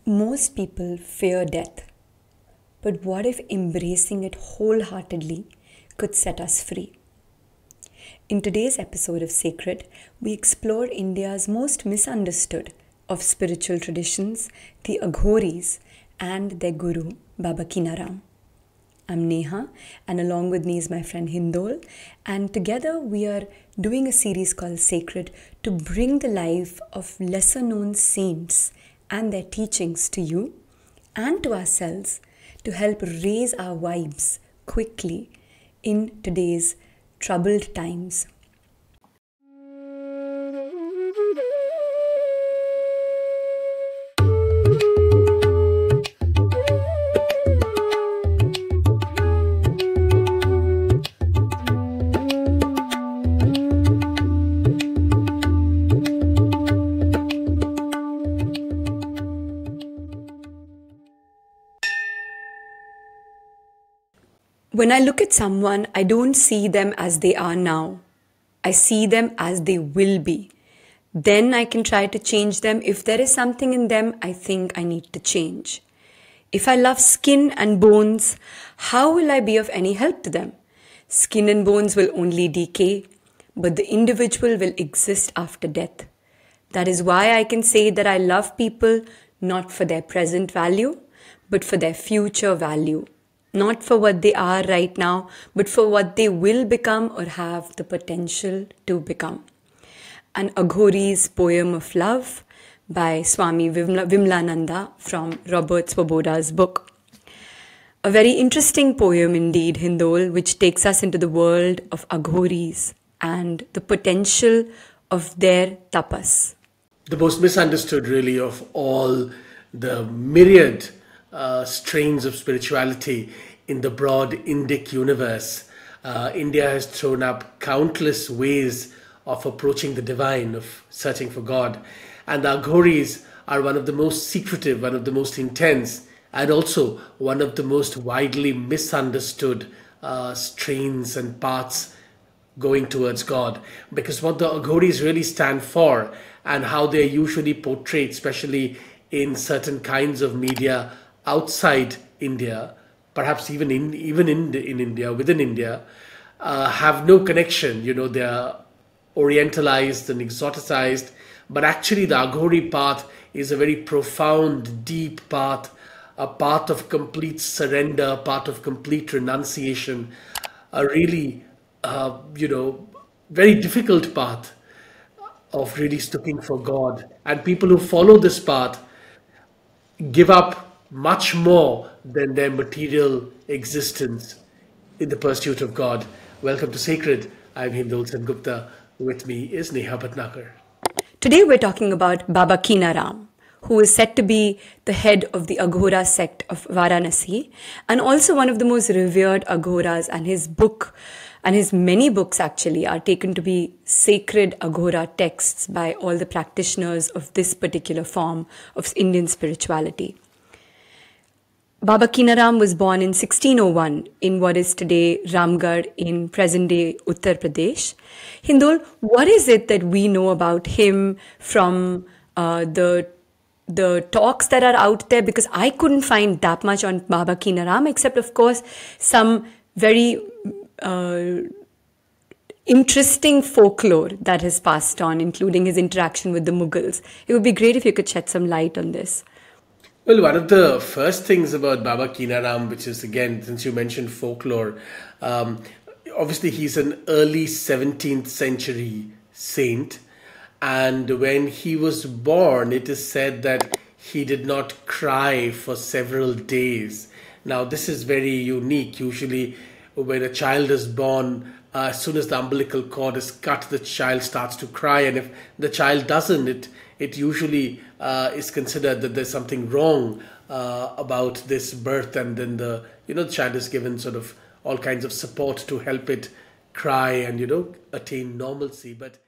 Most people fear death, but what if embracing it wholeheartedly could set us free? In today's episode of Sacred, we explore India's most misunderstood of spiritual traditions, the Aghoris, and their guru, Baba Keenaram. I'm Neha, and along with me is my friend Hindol, and together we are doing a series called Sacred to bring the life of lesser known saints and their teachings to you and to ourselves to help raise our vibes quickly in today's troubled times. When I look at someone, I don't see them as they are now. I see them as they will be. Then I can try to change them if there is something in them I think I need to change. If I love skin and bones, how will I be of any help to them? Skin and bones will only decay, but the individual will exist after death. That is why I can say that I love people not for their present value, but for their future value. Not for what they are right now, but for what they will become or have the potential to become. An Aghori's Poem of Love by Swami Vimlananda from Robert Swoboda's book. A very interesting poem indeed, Hindol, which takes us into the world of Aghoris and the potential of their tapas. The most misunderstood really of all the myriad strains of spirituality in the broad Indic universe. India has thrown up countless ways of approaching the divine, of searching for God. And the Aghoris are one of the most secretive, one of the most intense, and also one of the most widely misunderstood strains and paths going towards God. Because what the Aghoris really stand for and how they are usually portrayed, especially in certain kinds of media outside India, perhaps even in India, within India, have no connection. You know, they are orientalized and exoticized, but actually the Aghori path is a very profound, deep path, a path of complete surrender, a path of complete renunciation, a really, very difficult path of really looking for God. And people who follow this path give up much more than their material existence in the pursuit of God. Welcome to Sacred. I'm Hindol Sengupta. With me is Neha Bhatnagar. Today we're talking about Baba Keenaram, who is said to be the head of the Aghora sect of Varanasi and also one of the most revered Aghoras, and his book and his many books actually are taken to be sacred Aghora texts by all the practitioners of this particular form of Indian spirituality. Baba Keenaram was born in 1601 in what is today Ramgarh in present-day Uttar Pradesh. Hindol, what is it that we know about him from the talks that are out there? Because I couldn't find that much on Baba Keenaram, except, of course, some very interesting folklore that has passed on, including his interaction with the Mughals. It would be great if you could shed some light on this. Well, one of the first things about Baba Keenaram, which is, again, since you mentioned folklore, obviously he's an early 17th century saint. And when he was born, it is said that he did not cry for several days. Now, this is very unique. Usually, when a child is born, as soon as the umbilical cord is cut, the child starts to cry. And if the child doesn't, it usually is considered that there's something wrong about this birth, and then the child is given sort of all kinds of support to help it cry and attain normalcy. But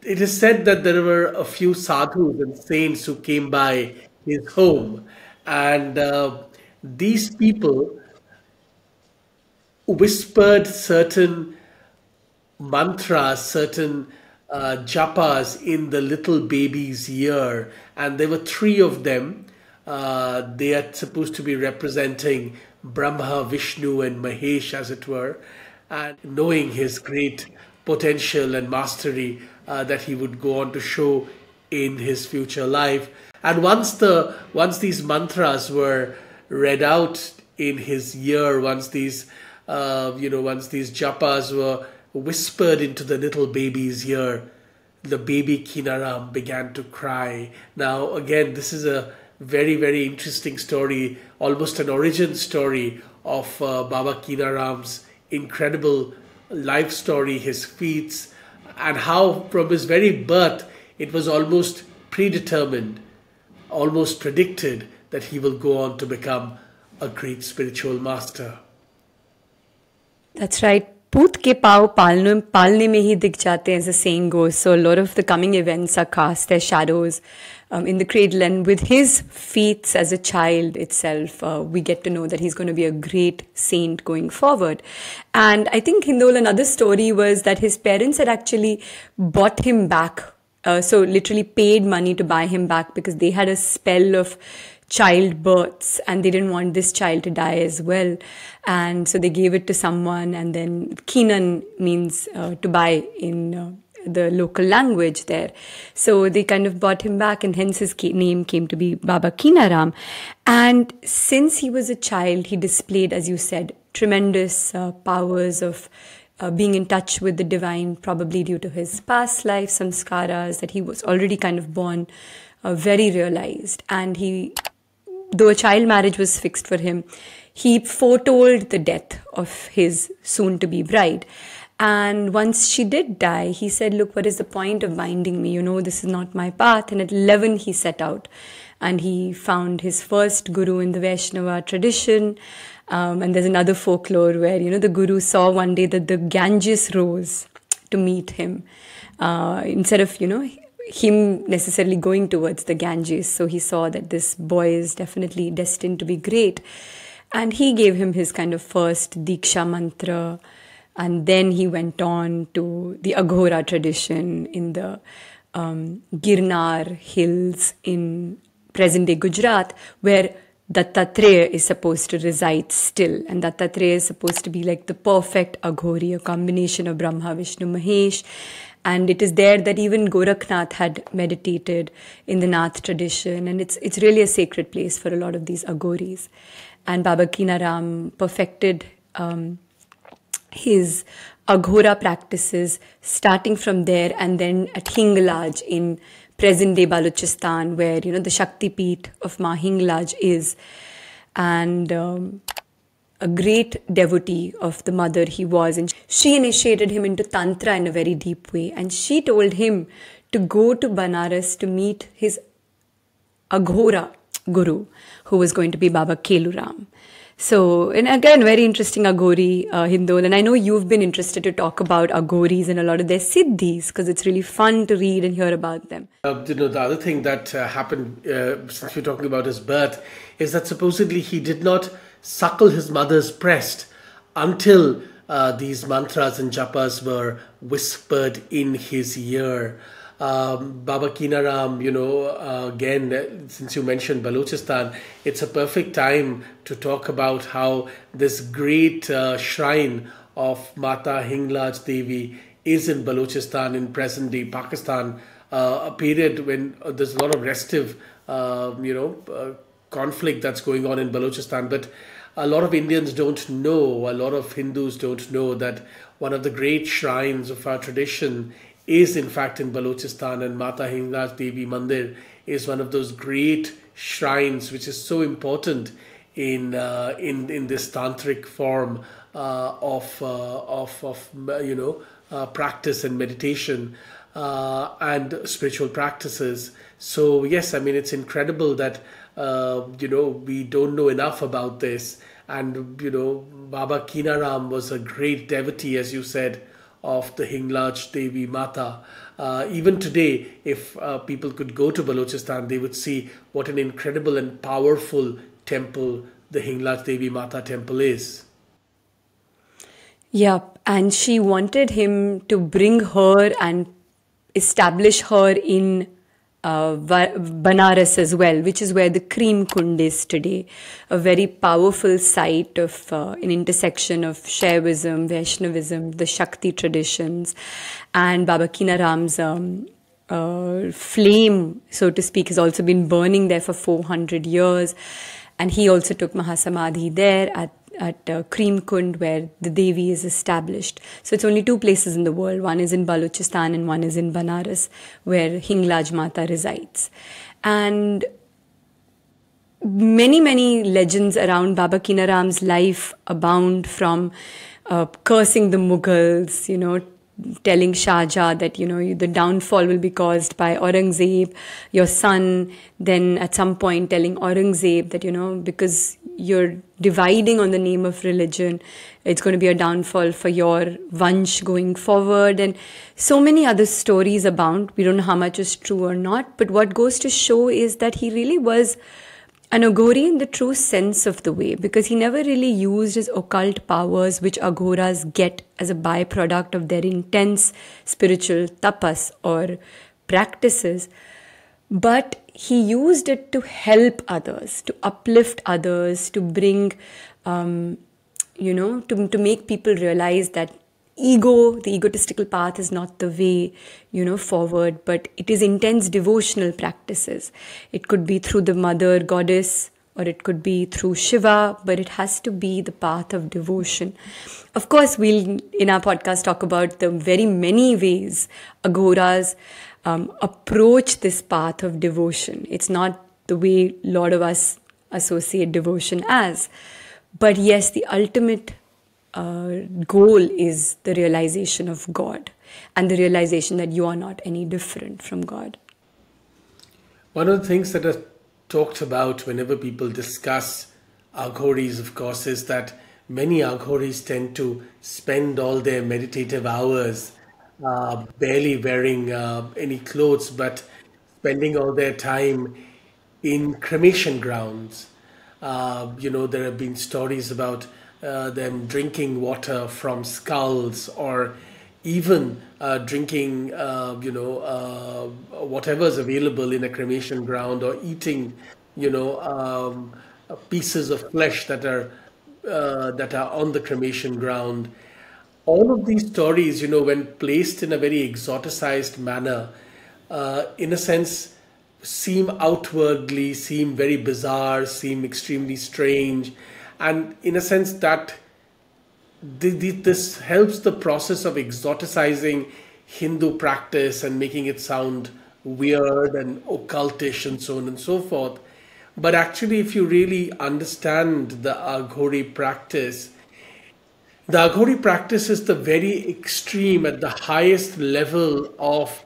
it is said that there were a few sadhus and saints who came by his home, and these people whispered certain mantras, certain japas in the little baby's ear, and there were three of them. They are supposed to be representing Brahma, Vishnu, and Mahesh, as it were, and knowing his great potential and mastery that he would go on to show in his future life. And once these mantras were read out in his ear, once these japas were whispered into the little baby's ear, the baby Keenaram began to cry. Now, again, this is a very, very interesting story, almost an origin story of Baba Keenaram's incredible life story, his feats, and how from his very birth it was almost predetermined, almost predicted that he will go on to become a great spiritual master. That's right. Poot ke pao palne mein hi dikh jate, as the saying goes. So a lot of the coming events are cast their shadows in the cradle. And with his feats as a child itself, we get to know that he's going to be a great saint going forward. And I think, Hindol, another story was that his parents had actually bought him back. So literally paid money to buy him back because they had a spell of childbirths and they didn't want this child to die as well. And so they gave it to someone, and then Keenan means to buy in the local language there. So they kind of bought him back, and hence his name came to be Baba Keenaram. And since he was a child, he displayed, as you said, tremendous powers of being in touch with the divine, probably due to his past life samskaras, that he was already kind of born very realized. And though a child marriage was fixed for him, he foretold the death of his soon-to-be bride. And once she did die, he said, look, what is the point of binding me? This is not my path. And at 11, he set out. And he found his first guru in the Vaishnava tradition. And there's another folklore where, the guru saw one day that the Ganges rose to meet him. Instead of, him necessarily going towards the Ganges. So he saw that this boy is definitely destined to be great. And he gave him his kind of first Diksha mantra. And then he went on to the Aghora tradition in the Girnar hills in present-day Gujarat, where Dattatreya is supposed to reside still. And Dattatreya is supposed to be like the perfect Aghori, a combination of Brahma, Vishnu, Mahesh. And it is there that even Gorakhnath had meditated in the Nath tradition. And it's really a sacred place for a lot of these Aghoris. And Baba Keenaram perfected his Aghora practices starting from there, and then at Hinglaj in present-day Balochistan, where, the Shakti Peeth of Ma Hinglaj is. And a great devotee of the mother he was. And she initiated him into Tantra in a very deep way. And she told him to go to Banaras to meet his Aghora guru, who was going to be Baba Keluram. So, and again, very interesting Aghori, Hindol. And I know you've been interested to talk about Aghoris and a lot of their siddhis, because it's really fun to read and hear about them. The other thing that happened, since we're talking about his birth, is that supposedly he did not suckle his mother's breast until these mantras and japas were whispered in his ear. Baba Keenaram, again, since you mentioned Balochistan, it's a perfect time to talk about how this great shrine of Mata Hinglaj Devi is in Balochistan in present-day Pakistan, a period when there's a lot of restive, conflict that's going on in Balochistan. But a lot of Indians don't know, a lot of Hindus don't know that one of the great shrines of our tradition is in fact in Balochistan, and Mata Hinglaj Devi Mandir is one of those great shrines which is so important in this tantric form of practice and meditation and spiritual practices. So yes, I mean, it's incredible that we don't know enough about this. And Baba Keenaram was a great devotee, as you said, of the Hinglaj Devi Mata. Even today, if people could go to Balochistan, they would see what an incredible and powerful temple the Hinglaj Devi Mata temple is. Yep, and she wanted him to bring her and establish her in Banaras as well, which is where the Cream Kund is today, a very powerful site of an intersection of Shaivism, Vaishnavism, the Shakti traditions, and Baba Keenaram's flame, so to speak, has also been burning there for 400 years. And he also took Mahasamadhi there at Cream Kund, where the Devi is established. So it's only two places in the world. One is in Balochistan and one is in Banaras, where Hinglaj Mata resides. And many legends around Baba Keenaram's life abound, from cursing the Mughals, telling Shah Jahan that, the downfall will be caused by Aurangzeb, your son. Then at some point telling Aurangzeb that, because you're dividing on the name of religion, it's going to be a downfall for your vansh going forward. And so many other stories abound. We don't know how much is true or not. But what goes to show is that he really was an Aghori in the true sense of the way, because he never really used his occult powers, which Aghoras get as a byproduct of their intense spiritual tapas or practices, but he used it to help others, to uplift others, to bring, to make people realize that the egotistical path is not the way, forward, but it is intense devotional practices. It could be through the mother goddess, or it could be through Shiva, but it has to be the path of devotion. Of course, we'll, in our podcast, talk about the very many ways Aghoras approach this path of devotion. It's not the way a lot of us associate devotion as. But yes, the ultimate goal is the realization of God, and the realization that you are not any different from God. One of the things that are talked about whenever people discuss Aghoris, of course, is that many Aghoris tend to spend all their meditative hours barely wearing any clothes, but spending all their time in cremation grounds. There have been stories about them drinking water from skulls, or even drinking, whatever's available in a cremation ground, or eating, pieces of flesh that are on the cremation ground. All of these stories, when placed in a very exoticized manner, in a sense, seem very bizarre, seem extremely strange. And in a sense that this helps the process of exoticizing Hindu practice and making it sound weird and occultish and so on and so forth. But actually, if you really understand the Aghori practice is the very extreme, at the highest level of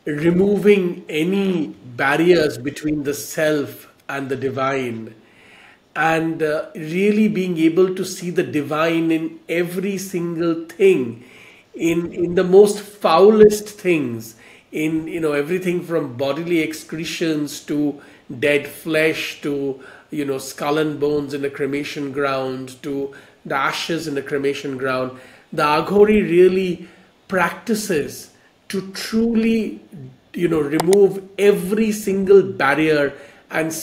removing any barriers between the self and the divine. And really being able to see the divine in every single thing, in the most foulest things, in everything from bodily excretions to dead flesh, to skull and bones in a cremation ground, to the ashes in a cremation ground. The Aghori really practices to truly remove every single barrier and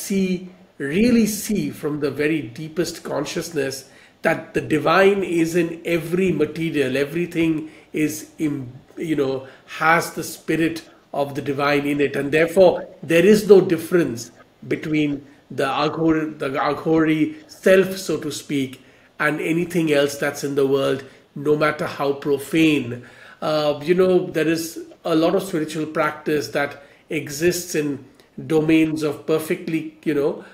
really see from the very deepest consciousness that the divine is in every material. Everything is, has the spirit of the divine in it. And therefore, there is no difference between the Aghori self, so to speak, and anything else that's in the world, no matter how profane. There is a lot of spiritual practice that exists in domains of perfectly, pure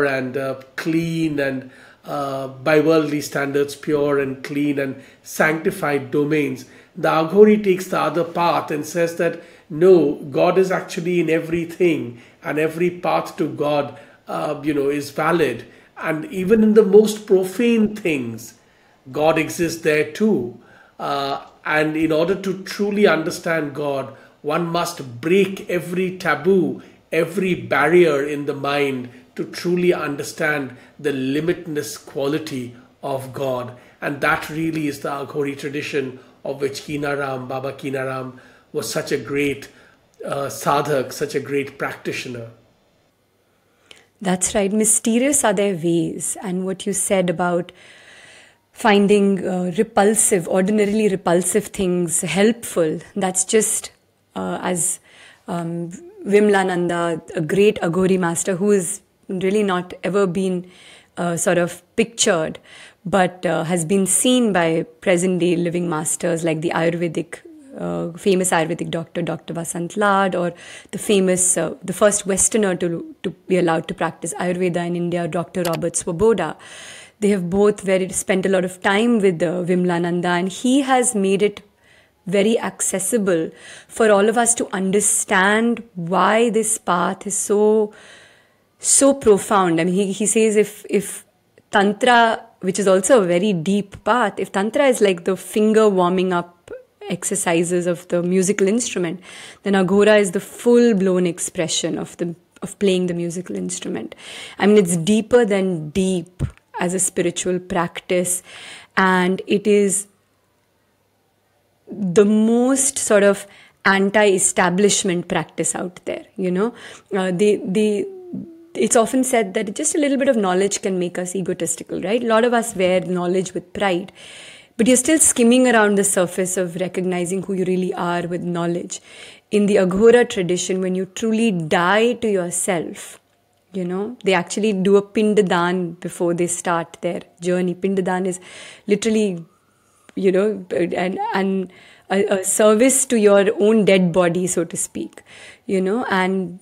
and clean, and by worldly standards, pure and clean and sanctified domains. The Aghori takes the other path and says that no, God is actually in everything, and every path to God, is valid. And even in the most profane things, God exists there too. And in order to truly understand God, one must break every taboo, every barrier in the mind to truly understand the limitless quality of God. And that really is the Aghori tradition, of which Baba Keenaram was such a great sadhak, such a great practitioner. That's right. Mysterious are their ways. And what you said about finding repulsive, ordinarily repulsive things helpful, that's just as Vimlananda, a great Aghori master who has really not ever been sort of pictured, but has been seen by present-day living masters like the Ayurvedic, famous Ayurvedic doctor, Dr. Vasant Lad, or the famous, the first Westerner to be allowed to practice Ayurveda in India, Dr. Robert Swoboda. They have both spent a lot of time with Vimlananda, and he has made it very accessible for all of us to understand why this path is so profound. I mean, he says if Tantra, which is also a very deep path, if Tantra is like the finger warming up exercises of the musical instrument, then Aghora is the full-blown expression of playing the musical instrument. I mean, it's deeper than deep as a spiritual practice, and it is the most sort of anti-establishment practice out there. You know, it's often said that just a little bit of knowledge can make us egotistical, right? A lot of us wear knowledge with pride, but you're still skimming around the surface of recognizing who you really are with knowledge. In the Aghora tradition, when you truly die to yourself, you know, they actually do a pindadan before they start their journey. Pindadan is literally, you know, and a service to your own dead body, so to speak, you know, and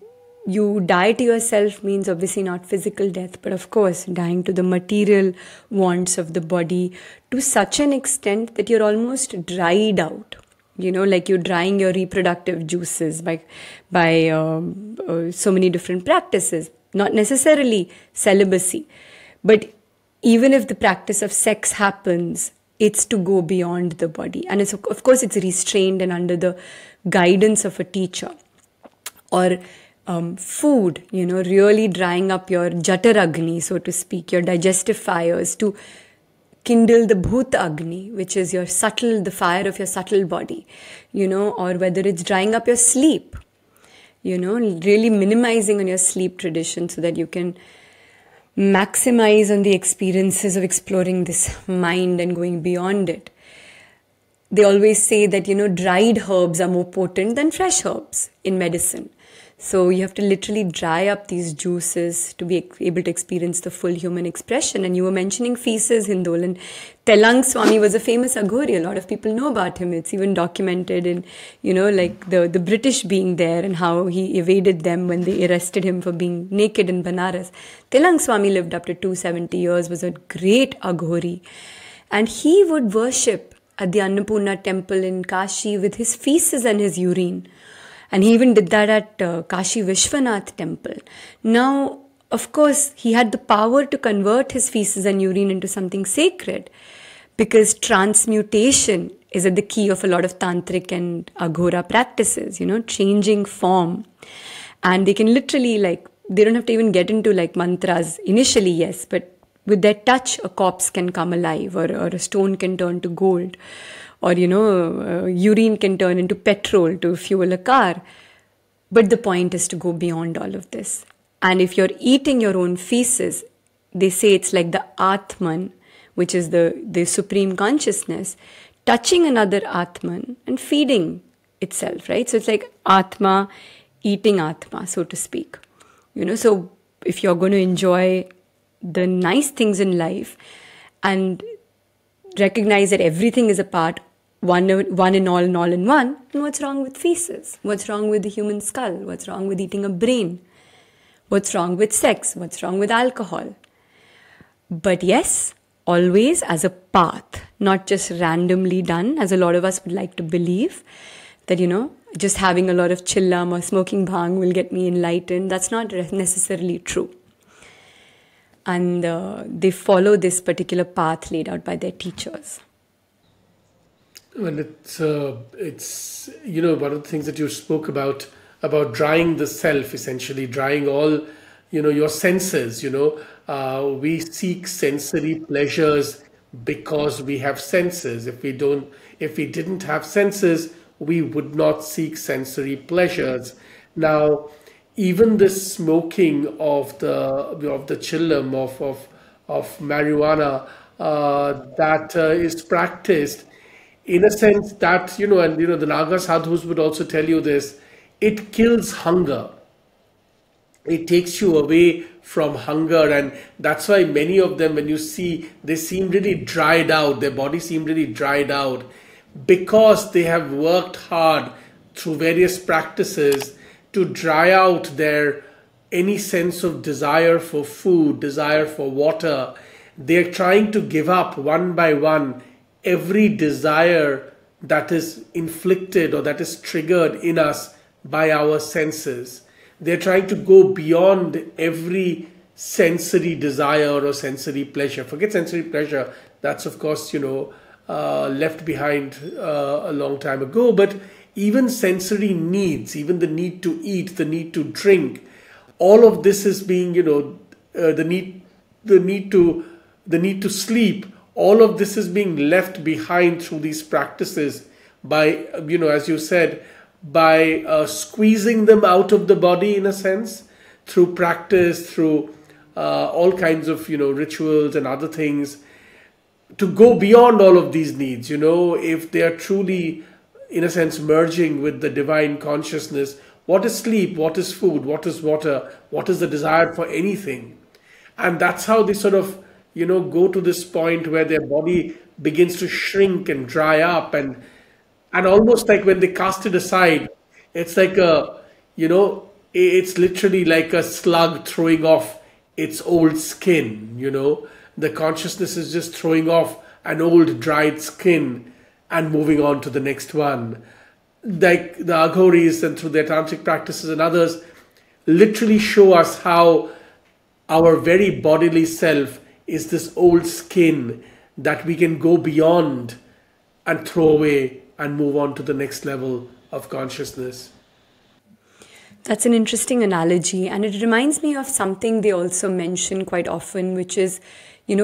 you die to yourself means obviously not physical death, but of course dying to the material wants of the body to such an extent that you're almost dried out. You know, like you're drying your reproductive juices by so many different practices, not necessarily celibacy, but even if the practice of sex happens, it's to go beyond the body. And it's, of course, it's restrained and under the guidance of a teacher. Or food, you know, really drying up your Jataragni, so to speak, your digestive fires to kindle the Bhut Agni, which is the fire of your subtle body, you know, or whether it's drying up your sleep, you know, really minimizing on your sleep tradition so that you can maximize on the experiences of exploring this mind and going beyond it. They always say that, you know, dried herbs are more potent than fresh herbs in medicine. So you have to literally dry up these juices to be able to experience the full human expression. And you were mentioning feces, Hindol, and Telang Swami was a famous Aghori. A lot of people know about him. It's even documented in, you know, like the British being there and how he evaded them when they arrested him for being naked in Banaras. Telang Swami lived up to 270 years, was a great Aghori. And he would worship at the Annapurna temple in Kashi with his feces and his urine. And he even did that at Kashi Vishwanath temple. Now, of course, he had the power to convert his feces and urine into something sacred, because transmutation is at the key of a lot of tantric and Aghora practices, you know, changing form. And they can literally, like, they don't have to even get into like mantras initially, yes, but with their touch, a corpse can come alive, or a stone can turn to gold. Or, you know, urine can turn into petrol to fuel a car. But the point is to go beyond all of this. And if you're eating your own feces, they say it's like the Atman, which is the supreme consciousness, touching another Atman and feeding itself, right? So it's like Atma eating Atma, so to speak. You know, so if you're going to enjoy the nice things in life and recognize that everything is a part, one in all and all in one, then what's wrong with feces? What's wrong with the human skull? What's wrong with eating a brain? What's wrong with sex? What's wrong with alcohol? But yes, always as a path, not just randomly done, as a lot of us would like to believe, that, you know, just having a lot of chillam or smoking bhang will get me enlightened. That's not necessarily true. And they follow this particular path laid out by their teachers. Well, it's you know, one of the things that you spoke about drying the self, essentially drying all, you know, your senses. You know, we seek sensory pleasures because we have senses. If we didn't have senses, we would not seek sensory pleasures. Now, even this smoking of the chillum of marijuana that is practiced, in a sense that, and the Naga sadhus would also tell you this, it kills hunger. It takes you away from hunger, and that's why many of them, when you see, they seem really dried out, their body seem really dried out, because they have worked hard through various practices to dry out their any sense of desire for food, desire for water. They're trying to give up one by one every desire that is inflicted or that is triggered in us by our senses. They're trying to go beyond every sensory desire or sensory pleasure. Forget sensory pleasure. That's, of course, left behind a long time ago. But even sensory needs, even the need to eat, the need to drink, all of this is being, the need to sleep. All of this is being left behind through these practices by, as you said, by squeezing them out of the body, in a sense, through practice, through all kinds of, rituals and other things, to go beyond all of these needs. If they are truly, in a sense, merging with the divine consciousness, what is sleep, what is food, what is water, what is the desire for anything? And that's how they sort of, go to this point where their body begins to shrink and dry up, and almost like when they cast it aside, it's like it's literally like a slug throwing off its old skin. The consciousness is just throwing off an old dried skin and moving on to the next one. Like the Aghoris, and through their tantric practices and others, literally show us how our very bodily self is this old skin that we can go beyond and throw away and move on to the next level of consciousness. That's an interesting analogy, and it reminds me of something they also mention quite often, which is,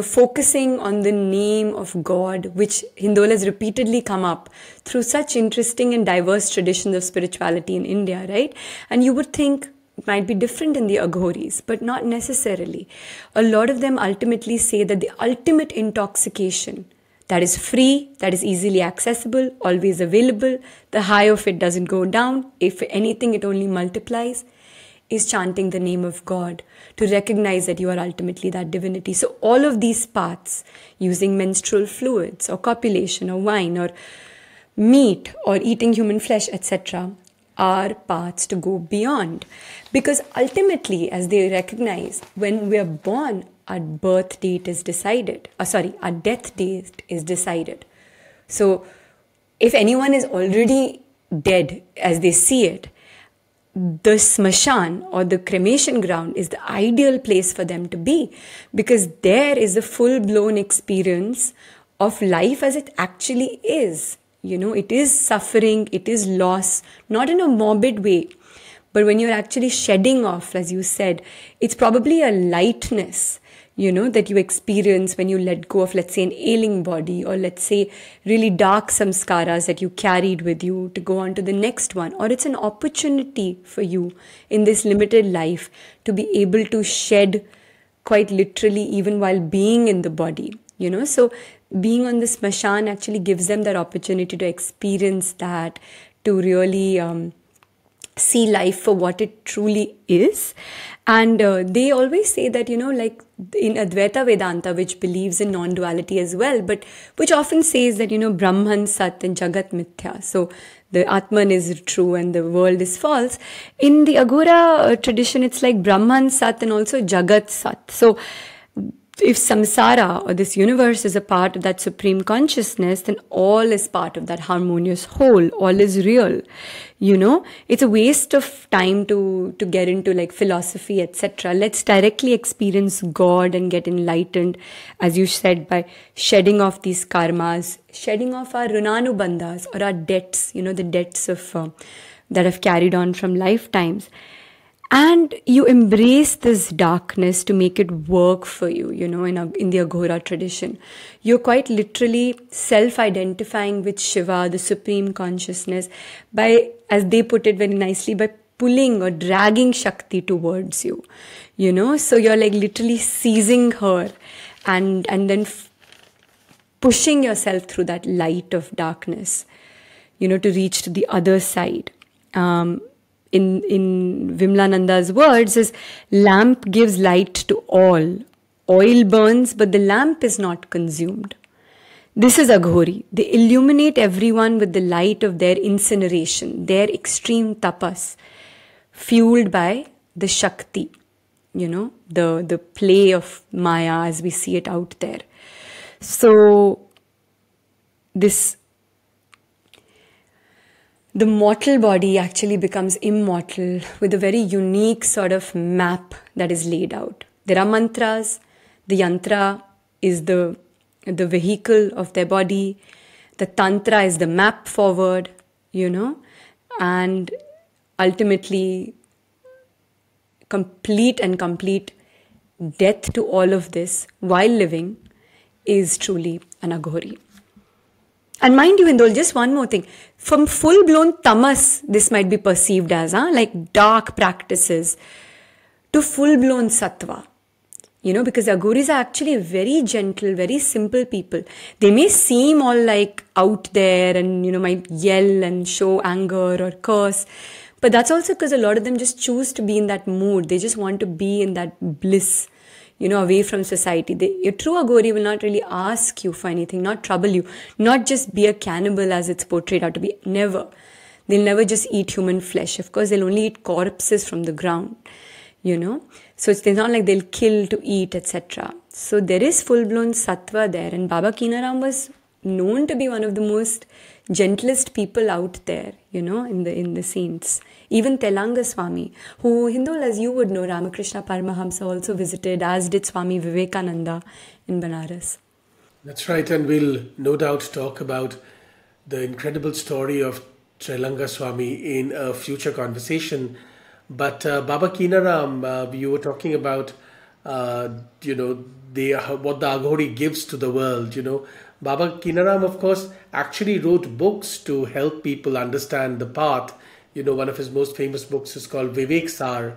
focusing on the name of God, which Hindol has repeatedly come up through such interesting and diverse traditions of spirituality in India, right? And you would think it might be different in the Aghoris, but not necessarily. A lot of them ultimately say that the ultimate intoxication that is free, that is easily accessible, always available, the high of it doesn't go down, if anything it only multiplies, is chanting the name of God, to recognize that you are ultimately that divinity. So all of these paths, using menstrual fluids or copulation or wine or meat or eating human flesh, etc., are paths to go beyond. Because ultimately, as they recognize, when we are born, our birth date is decided. Our death date is decided. So if anyone is already dead as they see it, the smashan or the cremation ground is the ideal place for them to be, because there is a full-blown experience of life as it actually is. It is suffering, it is loss, not in a morbid way, but when you're actually shedding off, as you said, it's probably a lightness, that you experience when you let go of, let's say, an ailing body, or let's say really dark samskaras that you carried with you to go on to the next one. Or it's an opportunity for you in this limited life to be able to shed quite literally even while being in the body, So being on the smashan actually gives them that opportunity to experience that, to really see life for what it truly is. And they always say that, like in Advaita Vedanta, which believes in non-duality as well, but which often says that, Brahman Sat and Jagat Mithya. So the Atman is true and the world is false. In the Aghora tradition, it's like Brahman Sat and also Jagat Sat. So if samsara or this universe is a part of that supreme consciousness, then all is part of that harmonious whole. All is real. It's a waste of time to get into like philosophy, etc. Let's directly experience God and get enlightened, as you said, by shedding off these karmas, shedding off our runanubandhas or our debts, the debts of that have carried on from lifetimes. And you embrace this darkness to make it work for you, in the Aghora tradition. You're quite literally self-identifying with Shiva, the supreme consciousness, by, as they put it very nicely, by pulling or dragging Shakti towards you, So you're like literally seizing her and then pushing yourself through that light of darkness, to reach to the other side. In Vimlananda's words, is lamp gives light to all. Oil burns, but the lamp is not consumed. This is Aghori. They illuminate everyone with the light of their incineration, their extreme tapas, fueled by the Shakti, the play of Maya as we see it out there. So the mortal body actually becomes immortal with a very unique sort of map that is laid out. There are mantras. The yantra is the vehicle of their body. The tantra is the map forward, and ultimately complete death to all of this while living is truly an Aghori. And mind you, Hindol, just one more thing. From full-blown tamas, this might be perceived as like dark practices, to full-blown sattva. Because Aghoris are actually very gentle, very simple people. They may seem all like out there and, might yell and show anger or curse. But that's also because a lot of them just choose to be in that mood. They just want to be in that bliss, away from society. Your true Aghori will not really ask you for anything, not trouble you, not just be a cannibal as it's portrayed out to be. Never. They'll never just eat human flesh. Of course, they'll only eat corpses from the ground, So it's not like they'll kill to eat, etc. So there is full-blown sattva there. And Baba Keenaram was known to be one of the most gentlest people out there, in the saints. Even Telanga Swami, who, Hindol, as you would know, Ramakrishna Paramahamsa also visited, as did Swami Vivekananda in Banaras. That's right, and we'll no doubt talk about the incredible story of Telanga Swami in a future conversation. But Baba Keenaram, you were talking about, what the Aghori gives to the world, Baba Keenaram, of course, actually wrote books to help people understand the path. One of his most famous books is called Vivek Sar,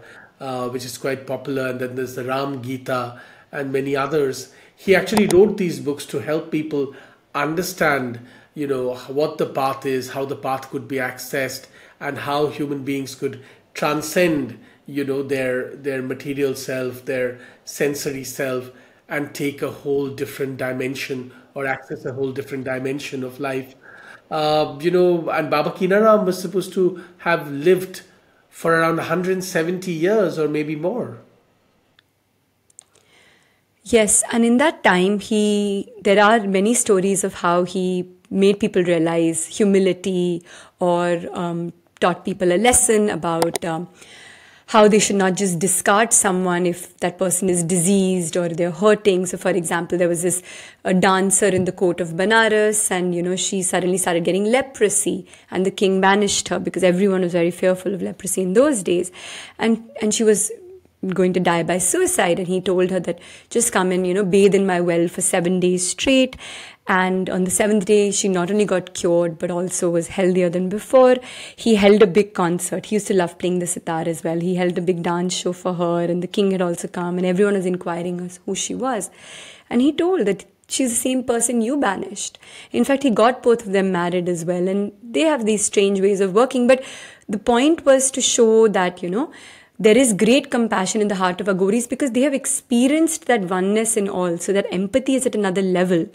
which is quite popular. And then there's the Ram Gita and many others. He actually wrote these books to help people understand, what the path is, how the path could be accessed, and how human beings could transcend, their material self, their sensory self, and take a whole different dimension or access a whole different dimension of life. And Baba Keenaram was supposed to have lived for around 170 years or maybe more. Yes, and in that time, there are many stories of how he made people realize humility or taught people a lesson about how they should not just discard someone if that person is diseased or they're hurting. So, for example, there was a dancer in the court of Banaras and, she suddenly started getting leprosy and the king banished her because everyone was very fearful of leprosy in those days. And she was going to die by suicide, and he told her that just come and, bathe in my well for 7 days straight. And on the 7th day, she not only got cured, but also was healthier than before. He held a big concert. He used to love playing the sitar as well. He held a big dance show for her, and the king had also come, and everyone was inquiring us who she was. And he told that she's the same person you banished. In fact, he got both of them married as well, and they have these strange ways of working. But the point was to show that, there is great compassion in the heart of Aghoris because they have experienced that oneness in all, so that empathy is at another level.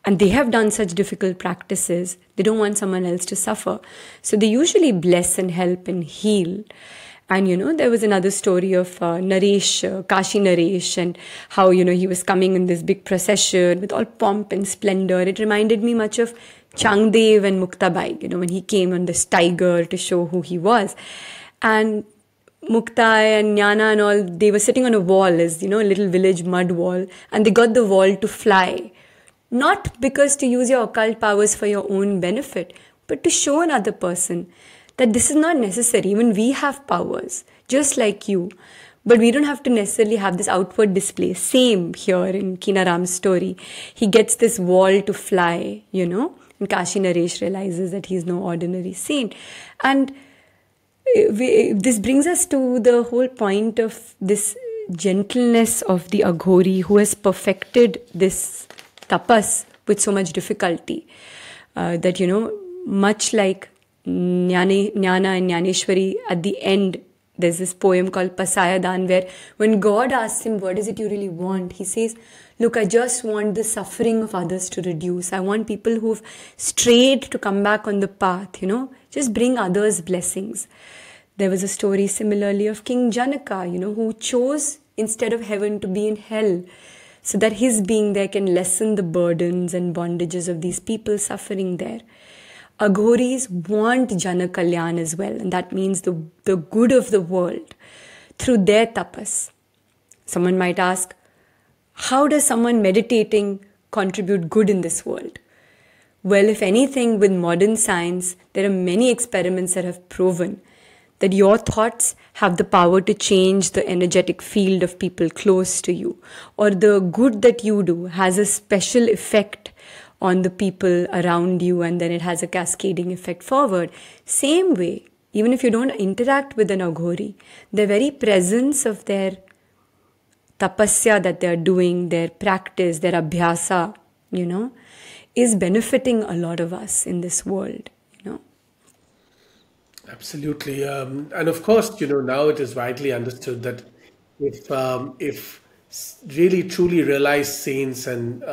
And they have done such difficult practices. They don't want someone else to suffer. So they usually bless and help and heal. And, there was another story of Naresh, Kashi Naresh, and how, he was coming in this big procession with all pomp and splendor. It reminded me much of Changdev and Muktabai, when he came on this tiger to show who he was. And Mukta and Jnana and all, they were sitting on a wall, as, a little village mud wall. And they got the wall to fly. Not because to use your occult powers for your own benefit, but to show another person that this is not necessary. Even we have powers, just like you. But we don't have to necessarily have this outward display. Same here in Keenaram's story. He gets this wall to fly, and Kashi Naresh realizes that he's no ordinary saint. And this brings us to the whole point of this gentleness of the Aghori, who has perfected this tapas with so much difficulty. That, much like Jnana and Jnaneshwari, at the end, there's this poem called Pasayadan, where when God asks him, what is it you really want? He says, look, I just want the suffering of others to reduce. I want people who've strayed to come back on the path, just bring others blessings. There was a story similarly of King Janaka, who chose instead of heaven to be in hell, so that his being there can lessen the burdens and bondages of these people suffering there. Aghoris want Jana Kalyan as well, and that means the good of the world through their tapas. Someone might ask, how does someone meditating contribute good in this world? Well, if anything, with modern science, there are many experiments that have proven that your thoughts have the power to change the energetic field of people close to you, or the good that you do has a special effect on the people around you, and then it has a cascading effect forward. Same way, even if you don't interact with an Aghori, the very presence of their tapasya that they are doing, their practice, their abhyasa, is benefiting a lot of us in this world. Absolutely. And of course, now it is widely understood that if really truly realized saints and,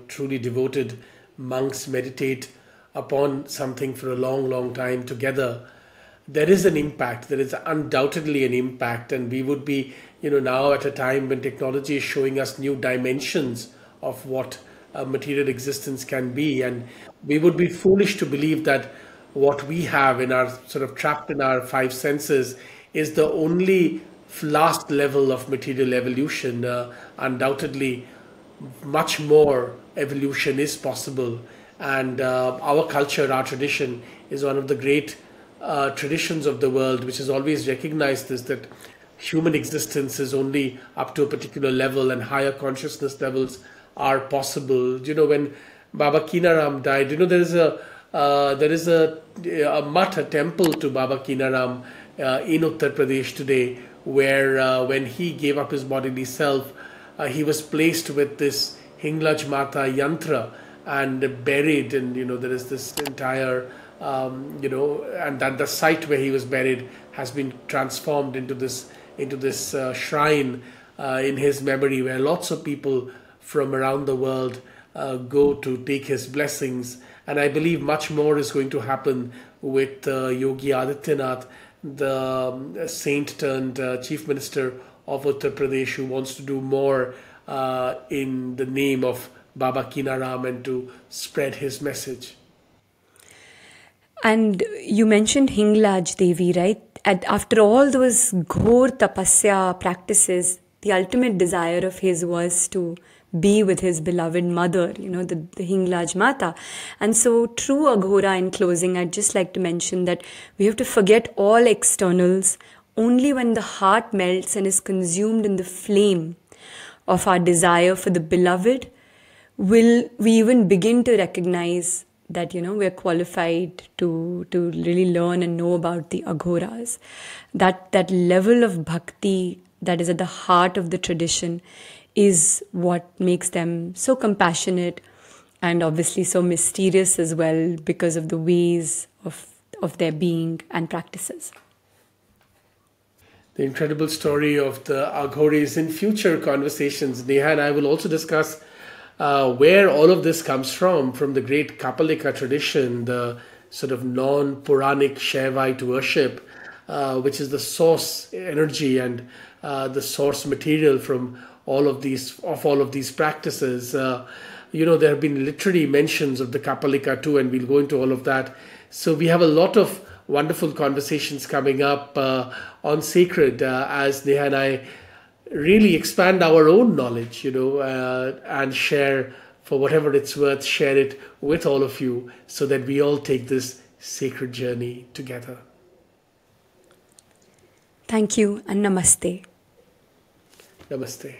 truly devoted monks meditate upon something for a long, long time together, there is an impact. There is undoubtedly an impact. And we would be, now at a time when technology is showing us new dimensions of what material existence can be. And we would be foolish to believe that what we have in our sort of trapped in our five senses is the only last level of material evolution. Undoubtedly, much more evolution is possible. And our culture, our tradition is one of the great traditions of the world, which has always recognized this, that human existence is only up to a particular level and higher consciousness levels are possible. When Baba Keenaram died, there is a mutt, a temple to Baba Keenaram in Uttar Pradesh today, where when he gave up his bodily self, he was placed with this Hinglaj Mata yantra and buried. And there is this entire and that the site where he was buried has been transformed into this shrine in his memory, where lots of people from around the world go to take his blessings. And I believe much more is going to happen with Yogi Adityanath, the saint turned chief minister of Uttar Pradesh, who wants to do more in the name of Baba Keenaram and to spread his message. And you mentioned Hinglaj Devi, right? After all those ghor tapasya practices, the ultimate desire of his was to be with his beloved mother, the Hinglaj Mata. And so true Aghora, in closing, I'd just like to mention that we have to forget all externals. Only when the heart melts and is consumed in the flame of our desire for the beloved will we even begin to recognize that, we're qualified to really learn and know about the Aghoras. That level of bhakti that is at the heart of the tradition is what makes them so compassionate and obviously so mysterious as well, because of the ways of their being and practices. The incredible story of the Aghoris. In future conversations, Neha and I will also discuss where all of this comes from the great Kapalika tradition, the sort of non-Puranic Shaivite worship, which is the source energy and the source material from all of these practices. There have been literary mentions of the Kapalika too, and we'll go into all of that. So we have a lot of wonderful conversations coming up on sacred as Neha and I really expand our own knowledge, and share, for whatever it's worth, share it with all of you so that we all take this sacred journey together. Thank you and namaste. Namaste.